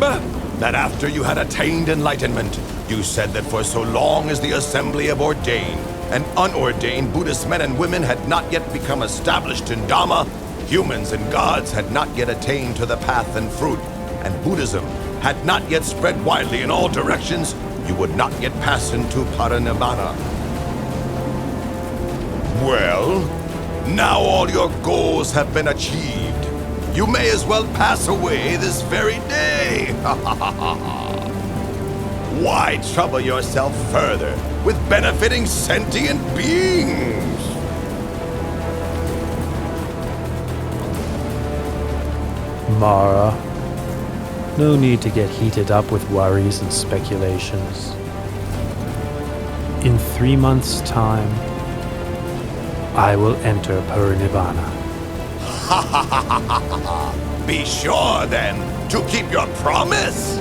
remember that after you had attained enlightenment, you said that for so long as the assembly of ordained and unordained Buddhist men and women had not yet become established in Dhamma, humans and gods had not yet attained to the path and fruit, and Buddhism had not yet spread widely in all directions, you would not yet pass into Parinibbana. Well, now all your goals have been achieved. You may as well pass away this very day. Why trouble yourself further with benefiting sentient beings? Mara, no need to get heated up with worries and speculations. In 3 months' time, I will enter Parinibbana. Be sure, then, to keep your promise.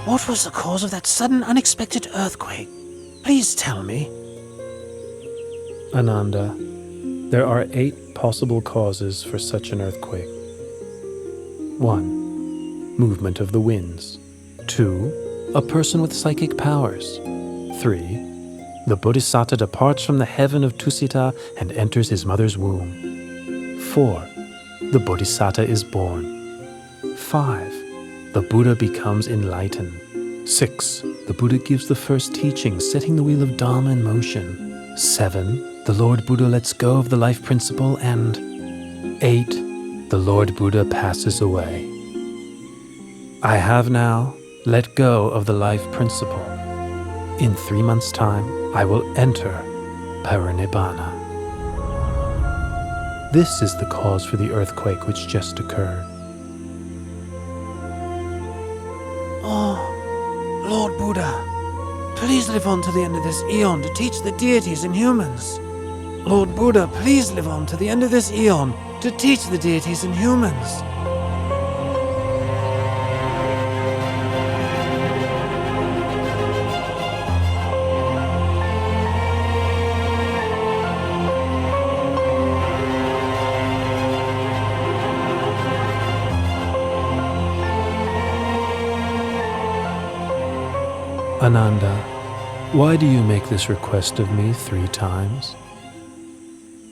What was the cause of that sudden, unexpected earthquake? Please tell me. Ananda, there are 8 possible causes for such an earthquake. 1. Movement of the winds. 2. A person with psychic powers. 3. The Bodhisattva departs from the heaven of Tusita and enters his mother's womb. 4. The Bodhisattva is born. 5. The Buddha becomes enlightened. 6. The Buddha gives the first teaching, setting the wheel of Dhamma in motion. 7. The Lord Buddha lets go of the life principle. And 8. The Lord Buddha passes away. I have now let go of the life principle. In 3 months' time, I will enter Parinibbana. This is the cause for the earthquake which just occurred. Oh, Lord Buddha, please live on to the end of this eon to teach the deities and humans. Lord Buddha, please live on to the end of this eon to teach the deities and humans. Ananda, why do you make this request of me 3 times?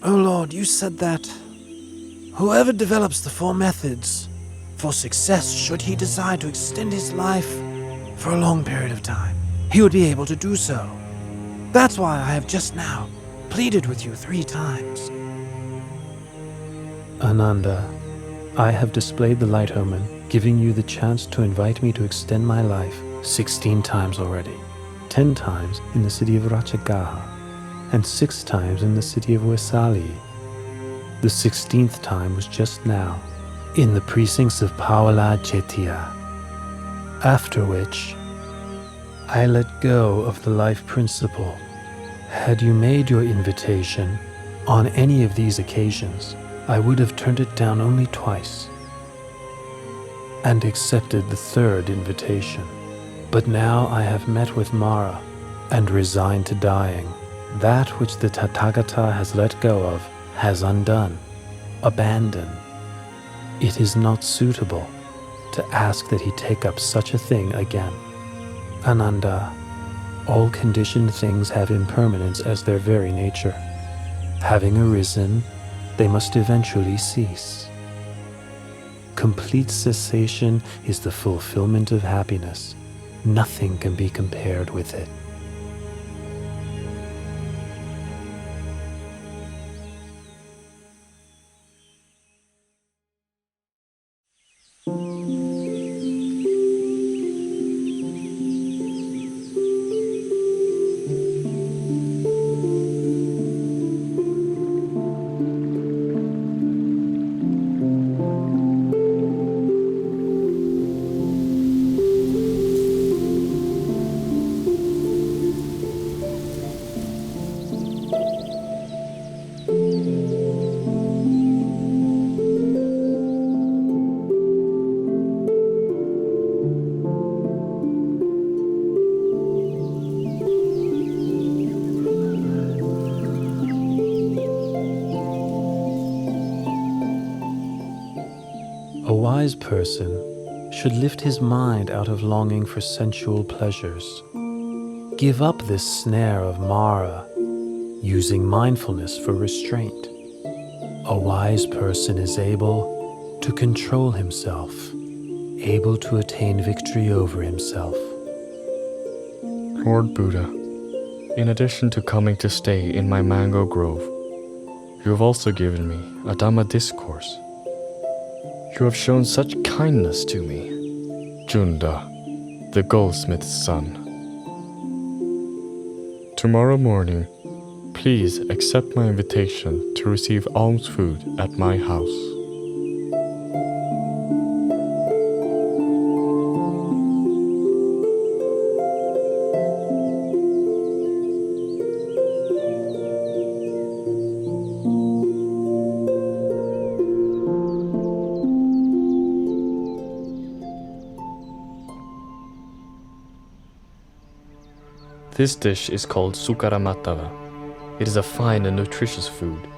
Oh Lord, you said that whoever develops the 4 methods for success, should he decide to extend his life for a long period of time, he would be able to do so. That's why I have just now pleaded with you 3 times. Ananda, I have displayed the light omen, giving you the chance to invite me to extend my life 16 times already. 10 times in the city of Ratchagaha, and 6 times in the city of Vesali. The 16th time was just now, in the precincts of Pawala Jettiya. After which, I let go of the life principle. Had you made your invitation on any of these occasions, I would have turned it down only twice, and accepted the 3rd invitation. But now I have met with Mara, and resigned to dying. That which the Tathagata has let go of has undone. abandon. It is not suitable to ask that he take up such a thing again. Ananda, all conditioned things have impermanence as their very nature. Having arisen, they must eventually cease. Complete cessation is the fulfillment of happiness. Nothing can be compared with it. A wise person should lift his mind out of longing for sensual pleasures. Give up this snare of Mara, using mindfulness for restraint. A wise person is able to control himself, able to attain victory over himself. Lord Buddha, in addition to coming to stay in my mango grove, you have also given me a Dhamma discourse. You have shown such kindness to me, Junda, the goldsmith's son. Tomorrow morning, please accept my invitation to receive alms food at my house. This dish is called sukaramatava. It is a fine and nutritious food.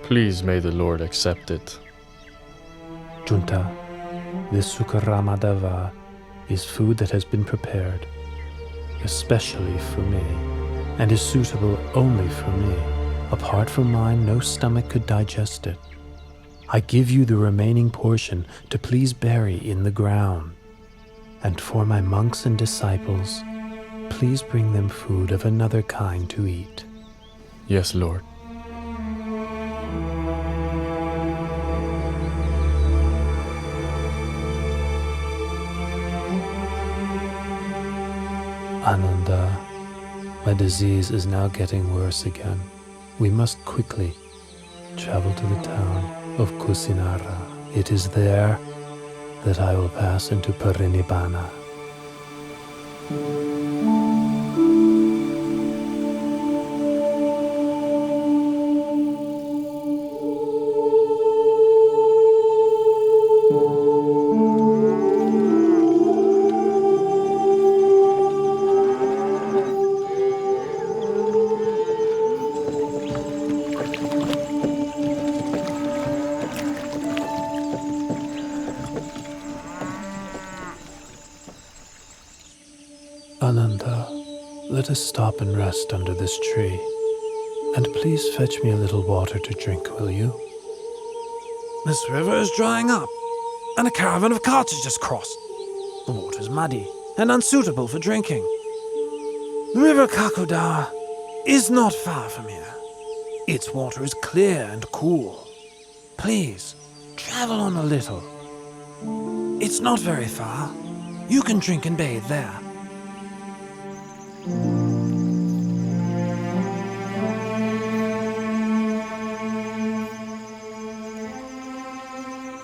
Please may the Lord accept it. Junta, this sukaramadava is food that has been prepared, especially for me, and is suitable only for me. Apart from mine, no stomach could digest it. I give you the remaining portion to please bury in the ground. And for my monks and disciples, please bring them food of another kind to eat. Yes, Lord. Ananda, my disease is now getting worse again. We must quickly travel to the town of Kusinara. It is there that I will pass into Parinibbana. Ananda, let us stop and rest under this tree. And please fetch me a little water to drink, will you? This river is drying up, and a caravan of carts has just crossed. The water is muddy and unsuitable for drinking. The river Kakodar is not far from here. Its water is clear and cool. Please, travel on a little. It's not very far. You can drink and bathe there.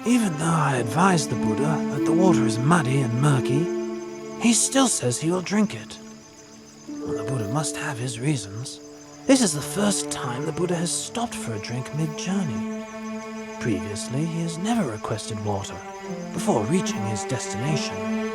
Even though I advised the Buddha that the water is muddy and murky, he still says he will drink it. Well, the Buddha must have his reasons. This is the first time the Buddha has stopped for a drink mid-journey. Previously, he has never requested water before reaching his destination.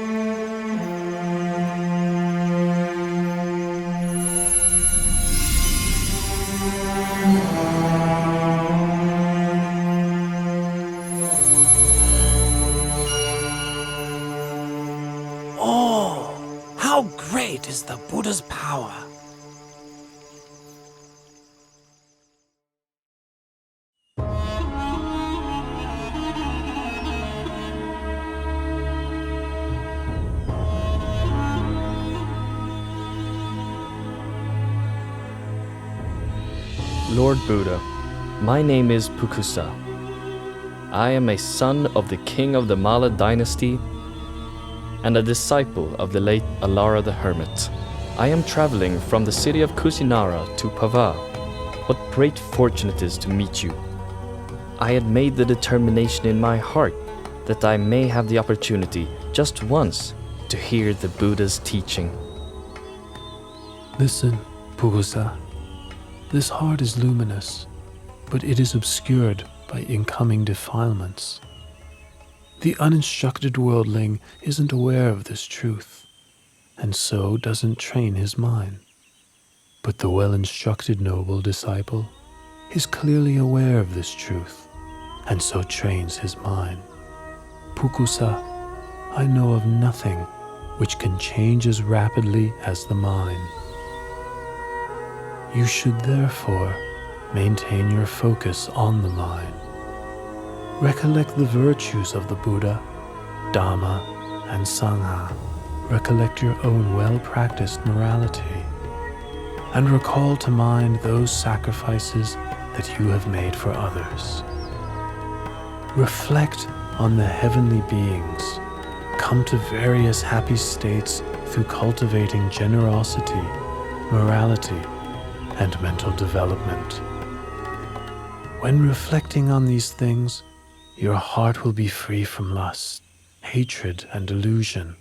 great is the Buddha's power. Lord Buddha, my name is Pukusa. I am a son of the king of the Mala dynasty and a disciple of the late Alara the Hermit. I am traveling from the city of Kusinara to Pava. What great fortune it is to meet you. I had made the determination in my heart that I may have the opportunity, just once, to hear the Buddha's teaching. Listen, Pukusa. This heart is luminous, but it is obscured by incoming defilements. The uninstructed worldling isn't aware of this truth, and so doesn't train his mind. But the well-instructed noble disciple is clearly aware of this truth, and so trains his mind. Pukusa, I know of nothing which can change as rapidly as the mind. You should therefore maintain your focus on the mind. Recollect the virtues of the Buddha, Dhamma, and Sangha. Recollect your own well-practiced morality. And recall to mind those sacrifices that you have made for others. Reflect on the heavenly beings. Come to various happy states through cultivating generosity, morality, and mental development. When reflecting on these things, your heart will be free from lust, hatred, and delusion.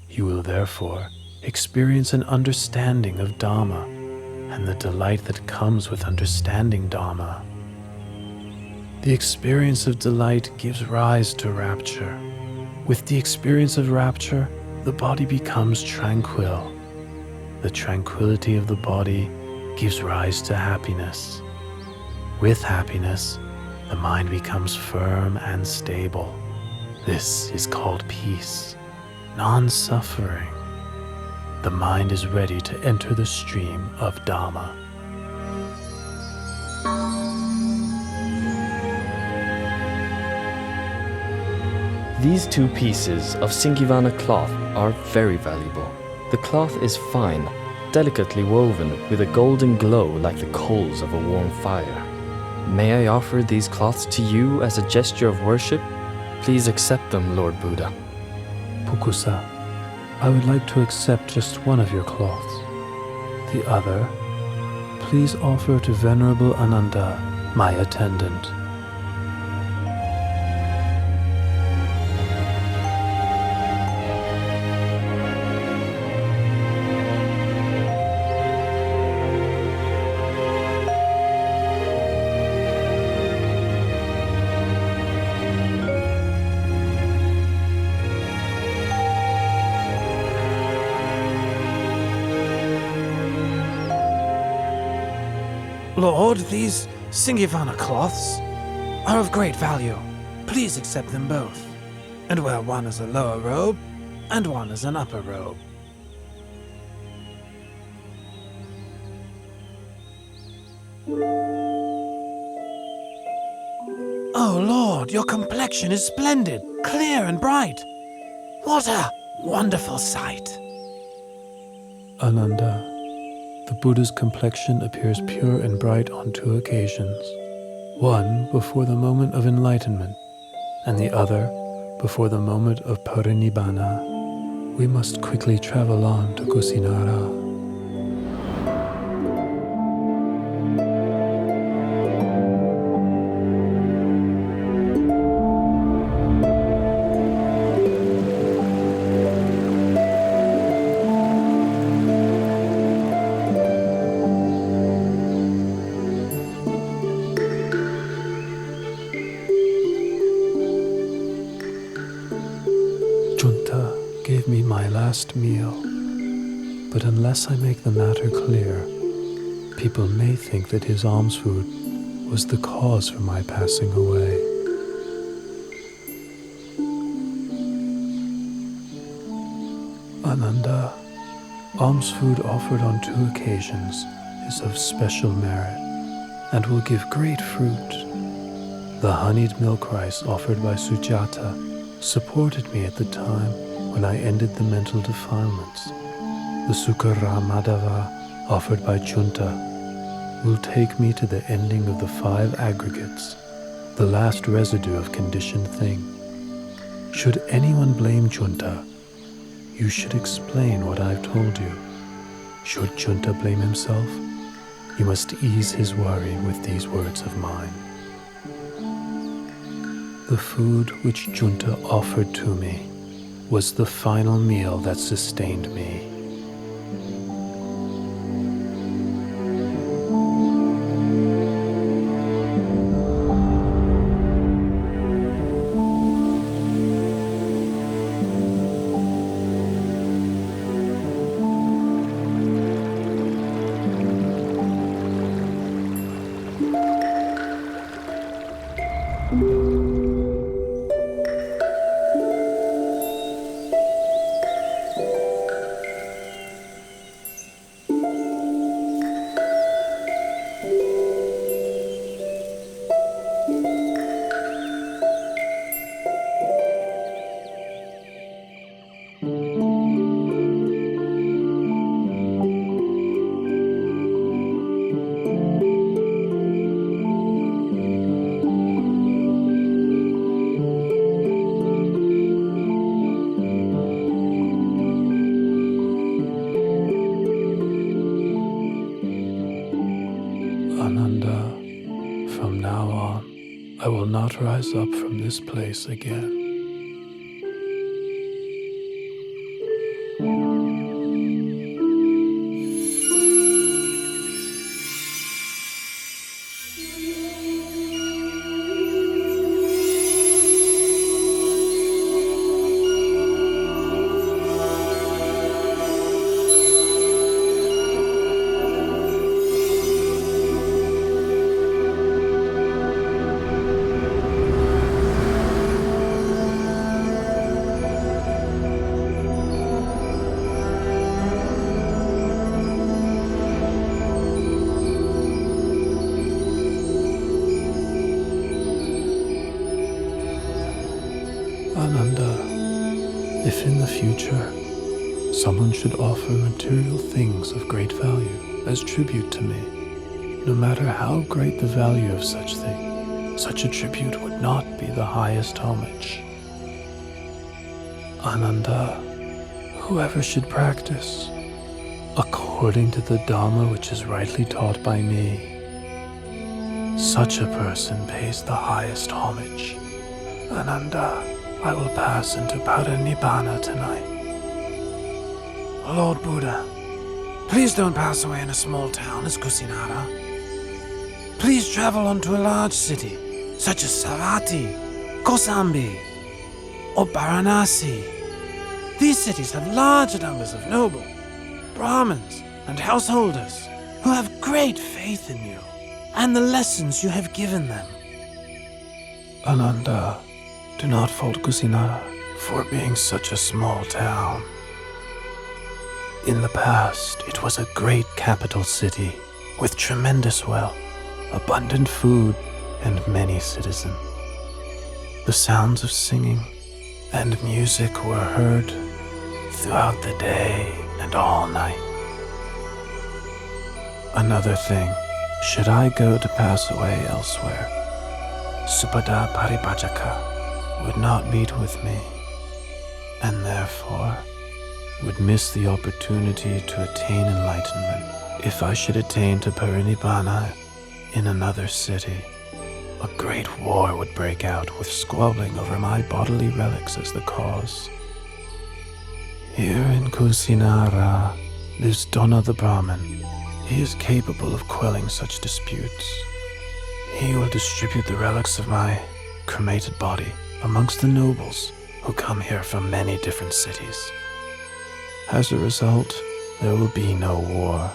You will therefore experience an understanding of Dhamma and the delight that comes with understanding Dhamma. The experience of delight gives rise to rapture. With the experience of rapture, the body becomes tranquil. The tranquility of the body gives rise to happiness. With happiness, the mind becomes firm and stable. This is called peace, non-suffering. The mind is ready to enter the stream of Dhamma. These 2 pieces of Singivana cloth are very valuable. The cloth is fine, delicately woven with a golden glow like the coals of a warm fire. May I offer these cloths to you as a gesture of worship? Please accept them, Lord Buddha. Pukusa, I would like to accept just one of your cloths. The other, please offer to Venerable Ananda, my attendant. Lord, these Singivana cloths are of great value. Please accept them both, and wear one as a lower robe and one as an upper robe. Oh Lord, your complexion is splendid, clear and bright. What a wonderful sight. Ananda, the Buddha's complexion appears pure and bright on 2 occasions. One before the moment of enlightenment, and the other before the moment of parinibbana. We must quickly travel on to Kusinara. Junta gave me my last meal, but unless I make the matter clear, people may think that his alms food was the cause for my passing away. Ananda, Alms food offered on 2 occasions is of special merit and will give great fruit. The honeyed milk rice offered by Sujata supported me at the time when I ended the mental defilements. The Sukara Madhava offered by Junta will take me to the ending of the 5 aggregates, the last residue of conditioned thing. Should anyone blame Junta, you should explain what I've told you. Should Junta blame himself, you must ease his worry with these words of mine. The food which Junta offered to me was the final meal that sustained me. Ananda, from now on, I will not rise up from this place again. Ananda, if in the future someone should offer material things of great value as tribute to me, no matter how great the value of such thing, such a tribute would not be the highest homage. Ananda, whoever should practice according to the Dhamma which is rightly taught by me, such a person pays the highest homage. Ananda, I will pass into Parinibbana tonight. Lord Buddha, please don't pass away in a small town as Kusinara. Please travel on to a large city, such as Savatthi, Kosambi, or Varanasi. These cities have large numbers of noble, Brahmins, and householders who have great faith in you and the lessons you have given them. Ananda, do not fault Kusinara for being such a small town. In the past, it was a great capital city with tremendous wealth, abundant food, and many citizens. The sounds of singing and music were heard throughout the day and all night. Another thing, should I go to pass away elsewhere, Supada Paribhajaka would not meet with me, and therefore would miss the opportunity to attain enlightenment. If I should attain to Parinibbana in another city, a great war would break out with squabbling over my bodily relics as the cause. Here in Kusinara lives Donna the Brahmin. He is capable of quelling such disputes. He will distribute the relics of my cremated body amongst the nobles who come here from many different cities. As a result, there will be no war.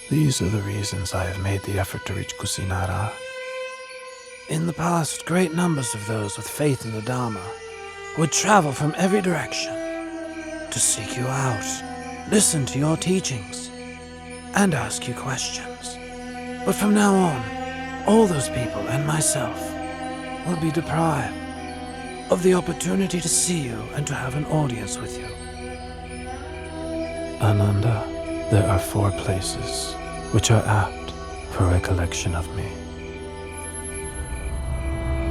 These are the reasons I have made the effort to reach Kusinara. In the past, great numbers of those with faith in the Dhamma would travel from every direction to seek you out. listen to your teachings, and ask you questions. But from now on, all those people and myself will be deprived of the opportunity to see you and to have an audience with you. Ananda, there are 4 places which are apt for recollection of me.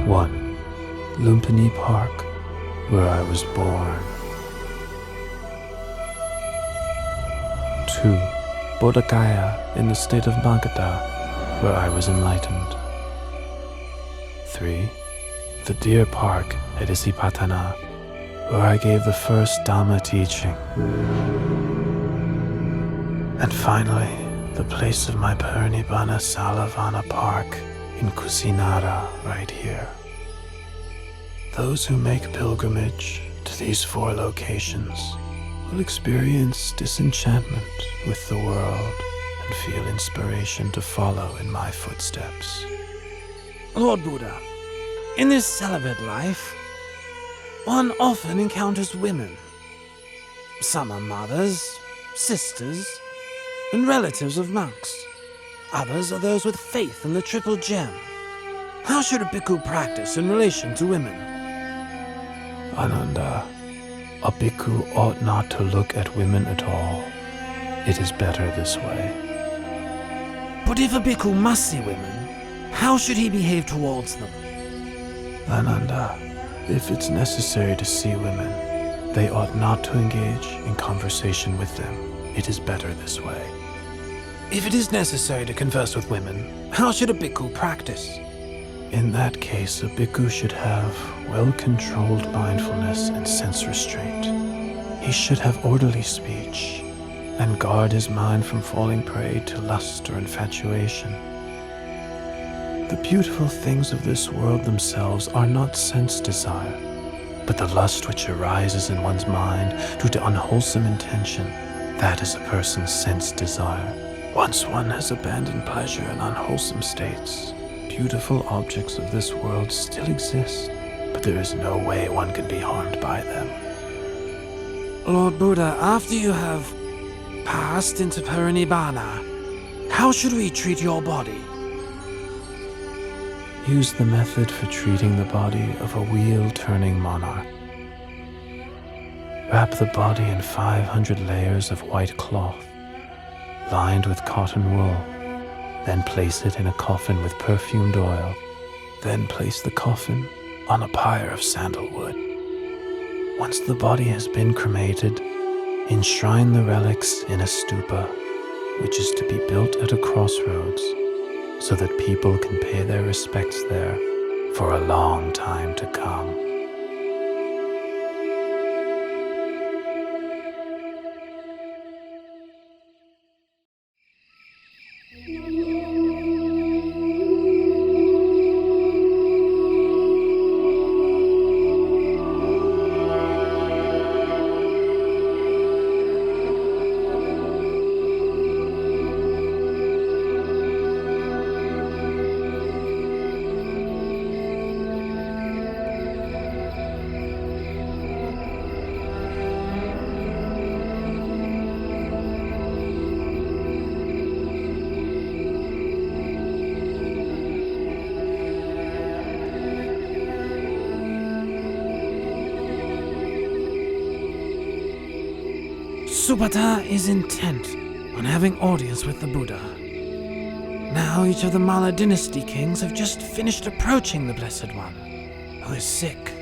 1. Lumpini Park, where I was born. 2. Bodh Gaya in the state of Magadha, where I was enlightened. 3. The Deer Park at Isipatana, where I gave the first Dhamma teaching. And finally, the place of my Parinibbana Salavana Park in Kusinara, right here. Those who make pilgrimage to these 4 locations will experience disenchantment with the world and feel inspiration to follow in my footsteps. Lord Buddha, in this celibate life, one often encounters women. Some are mothers, sisters, and relatives of monks. Others are those with faith in the triple gem. How should a bhikkhu practice in relation to women? Ananda, a bhikkhu ought not to look at women at all. It is better this way. But if a bhikkhu must see women, how should he behave towards them? Ananda, if it's necessary to see women, they ought not to engage in conversation with them. It is better this way. If it is necessary to converse with women, how should a bhikkhu practice? In that case, a bhikkhu should have well-controlled mindfulness and sense restraint. He should have orderly speech and guard his mind from falling prey to lust or infatuation. The beautiful things of this world themselves are not sense desire, but the lust which arises in one's mind due to unwholesome intention, that is a person's sense desire. Once one has abandoned pleasure in unwholesome states, beautiful objects of this world still exist, but there is no way one can be harmed by them. Lord Buddha, after you have passed into Parinibbana, how should we treat your body? Use the method for treating the body of a wheel-turning monarch. Wrap the body in 500 layers of white cloth, lined with cotton wool. Then place it in a coffin with perfumed oil. Then place the coffin on a pyre of sandalwood. Once the body has been cremated, enshrine the relics in a stupa, which is to be built at a crossroads, so that people can pay their respects there for a long time to come. Supata is intent on having audience with the Buddha. Now each of the Malla dynasty kings have just finished approaching the Blessed One, who is sick.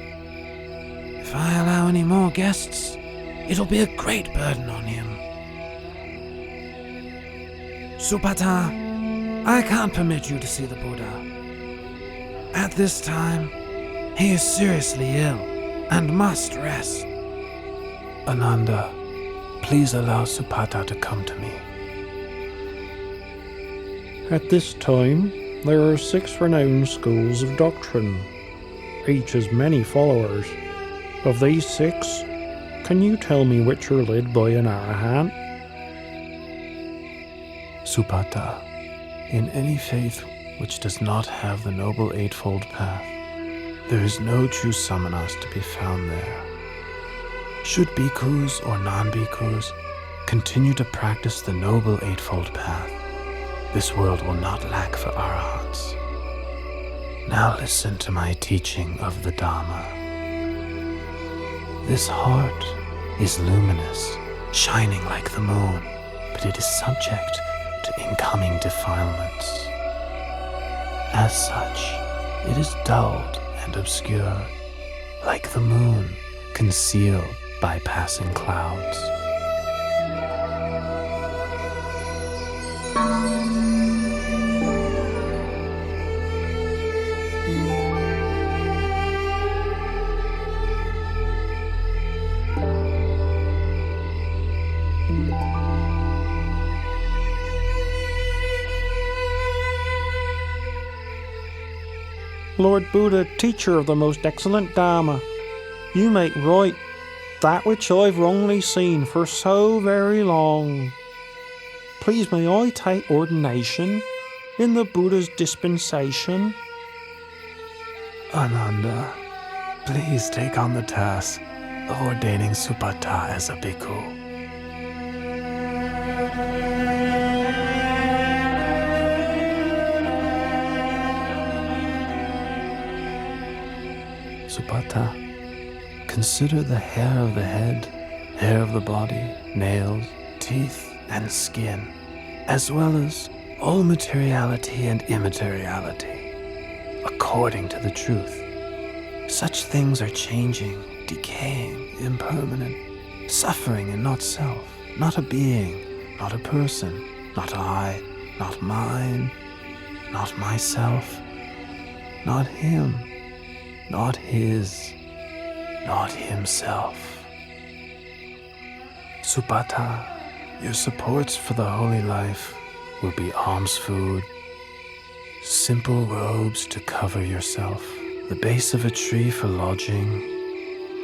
If I allow any more guests, it'll be a great burden on him. Supata, I can't permit you to see the Buddha. At this time, he is seriously ill and must rest. Ananda, please allow Supata to come to me. At this time, there are 6 renowned schools of doctrine. Each has many followers. Of these 6, can you tell me which are led by an Arahant? Supata, in any faith which does not have the Noble Eightfold Path, there is no true samanas to be found there. Should bhikkhus or non-bhikkhus continue to practice the Noble Eightfold Path, this world will not lack for arahants. Now listen to my teaching of the Dhamma. This heart is luminous, shining like the moon, but it is subject to incoming defilements. As such, it is dulled and obscured, like the moon concealed by passing clouds. Lord Buddha, teacher of the most excellent Dhamma, you make right that which I've wrongly seen for so very long. Please may I take ordination in the Buddha's dispensation? Ananda, please take on the task of ordaining Supata as a bhikkhu. Supata, consider the hair of the head, hair of the body, nails, teeth, and skin, as well as all materiality and immateriality, according to the truth. Such things are changing, decaying, impermanent, suffering and not self, not a being, not a person, not I, not mine, not myself, not him, not his, not himself. Supata, your supports for the holy life will be alms food, simple robes to cover yourself, the base of a tree for lodging,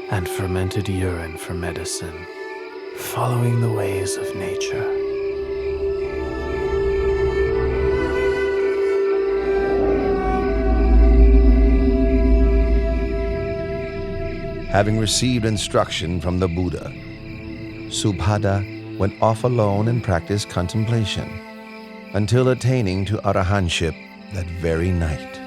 and fermented urine for medicine, following the ways of nature. Having received instruction from the Buddha, Subhada went off alone and practiced contemplation until attaining to arahantship that very night.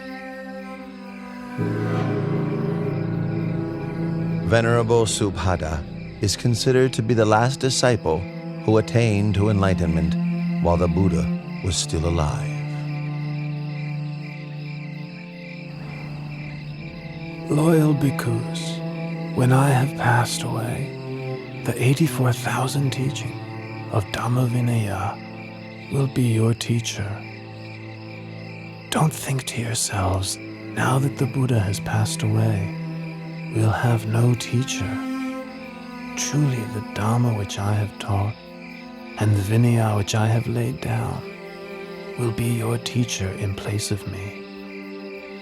Venerable Subhada is considered to be the last disciple who attained to enlightenment while the Buddha was still alive. Loyal bhikkhus, when I have passed away, the 84,000 teaching of Dhamma Vinaya will be your teacher. Don't think to yourselves, now that the Buddha has passed away, we'll have no teacher. Truly the Dhamma which I have taught and the Vinaya which I have laid down will be your teacher in place of me.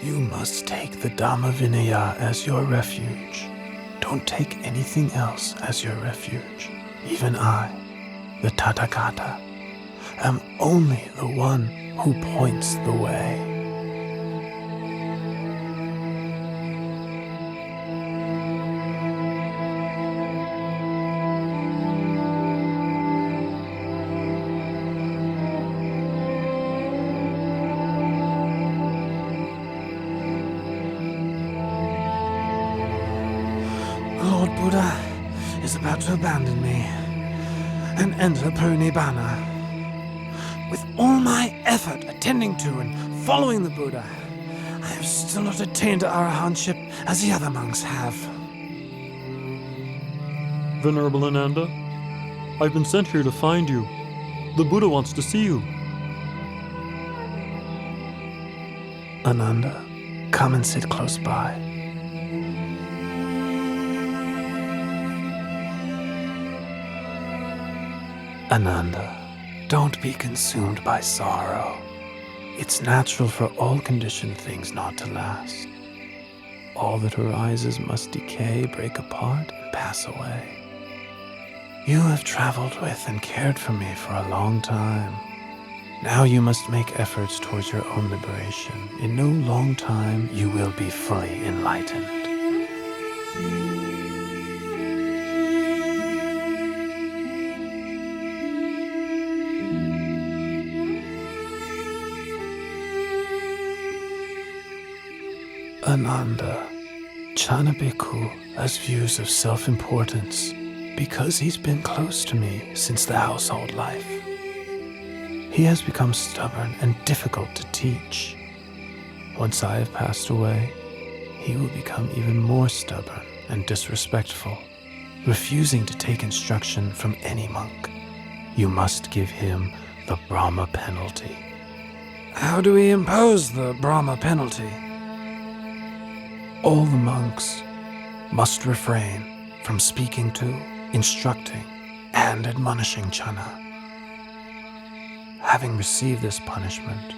You must take the Dhamma Vinaya as your refuge. Don't take anything else as your refuge. Even I, the Tathagata, am only the one who points the way. Lord Buddha is about to abandon me and enter Parinibbana. With all my effort attending to and following the Buddha, I have still not attained to arahantship as the other monks have. Venerable Ananda, I've been sent here to find you. The Buddha wants to see you. Ananda, come and sit close by. Ananda, don't be consumed by sorrow. It's natural for all conditioned things not to last. All that arises must decay, break apart, and pass away. You have traveled with and cared for me for a long time. Now you must make efforts towards your own liberation. In no long time, you will be fully enlightened. Ananda, Chana Bhikkhu has views of self-importance because he's been close to me since the household life. He has become stubborn and difficult to teach. Once I have passed away, he will become even more stubborn and disrespectful, refusing to take instruction from any monk. You must give him the Brahma penalty. How do we impose the Brahma penalty? All the monks must refrain from speaking to, instructing, and admonishing Chana. Having received this punishment,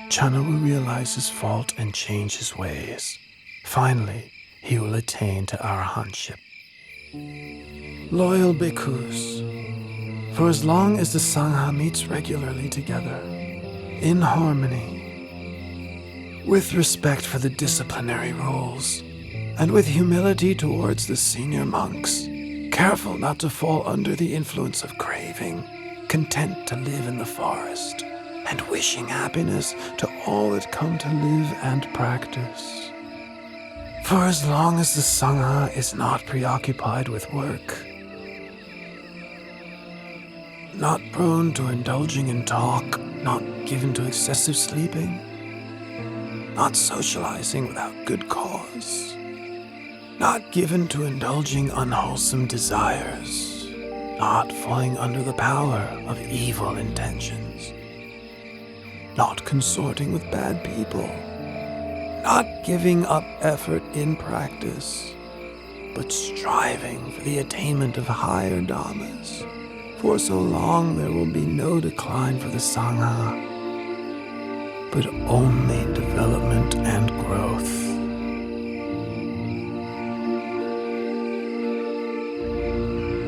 Chana will realize his fault and change his ways. Finally, he will attain to arahantship. Loyal bhikkhus, for as long as the Sangha meets regularly together, in harmony, with respect for the disciplinary rules, and with humility towards the senior monks, careful not to fall under the influence of craving, content to live in the forest, and wishing happiness to all that come to live and practice. For as long as the Sangha is not preoccupied with work, not prone to indulging in talk, not given to excessive sleeping, not socializing without good cause, not given to indulging unwholesome desires, not falling under the power of evil intentions, not consorting with bad people, not giving up effort in practice, but striving for the attainment of higher Dhammas. For so long there will be no decline for the Sangha, but only development and growth.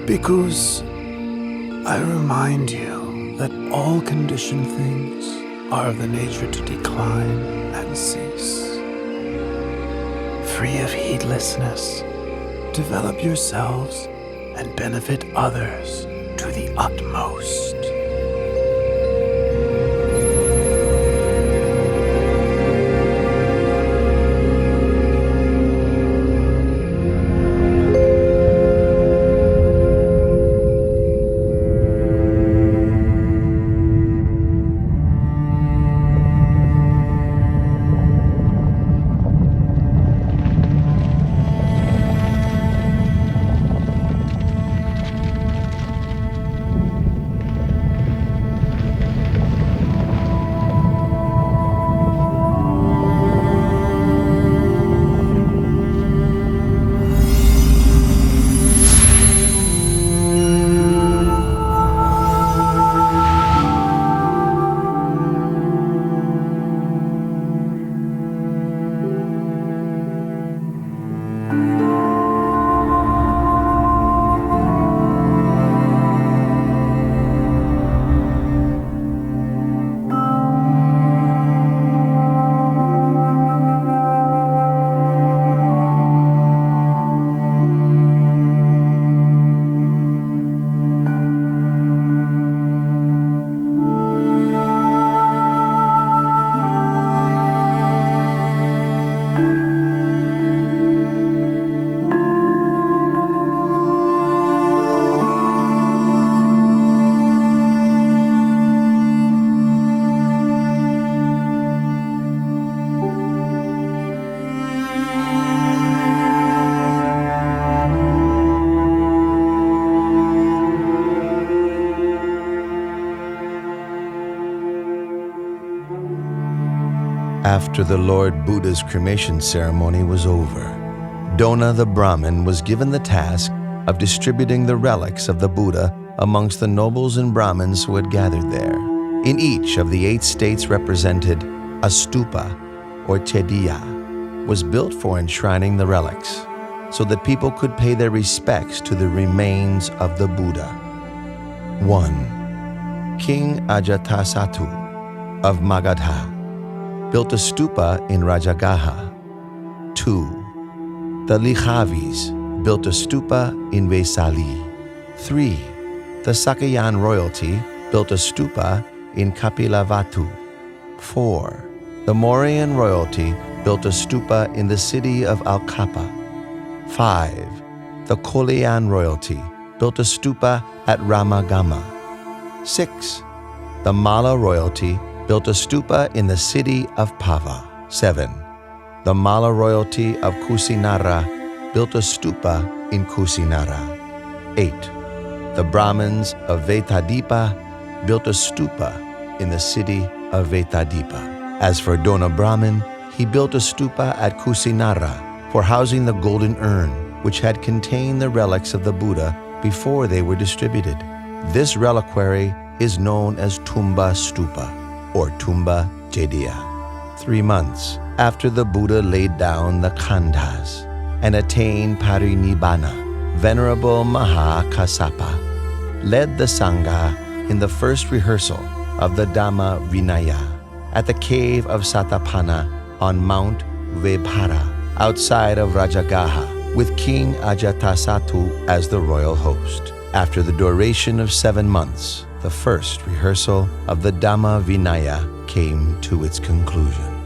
Bhikkhus, I remind you that all conditioned things are of the nature to decline and cease. Free of heedlessness, develop yourselves and benefit others to the utmost. After the Lord Buddha's cremation ceremony was over, Dona the Brahmin was given the task of distributing the relics of the Buddha amongst the nobles and Brahmins who had gathered there. In each of the 8 states represented, a stupa, or chediya, was built for enshrining the relics, so that people could pay their respects to the remains of the Buddha. 1. King Ajatasattu of Magadha built a stupa in Rajagaha. 2. The Likhavis built a stupa in Vesali. 3. The Sakayan royalty built a stupa in Kapilavatu. 4. The Mauryan royalty built a stupa in the city of Alkapa. 5. The Kolian royalty built a stupa at Ramagama. 6. The Malla royalty built a stupa in the city of Pava. 7. The Malla royalty of Kusinara built a stupa in Kusinara. 8. The Brahmins of Vetadipa built a stupa in the city of Vetadipa. As for Dona Brahmin, he built a stupa at Kusinara for housing the golden urn, which had contained the relics of the Buddha before they were distributed. This reliquary is known as Tumba Stupa or Tumba Jediya. 3 months after the Buddha laid down the khandhas and attained parinibbana, Venerable Maha Kassapa led the Sangha in the first rehearsal of the Dhamma Vinaya at the cave of Satapana on Mount Vebhara outside of Rajagaha, with King Ajatasattu as the royal host. After the duration of 7 months, the first rehearsal of the Dhamma Vinaya came to its conclusion.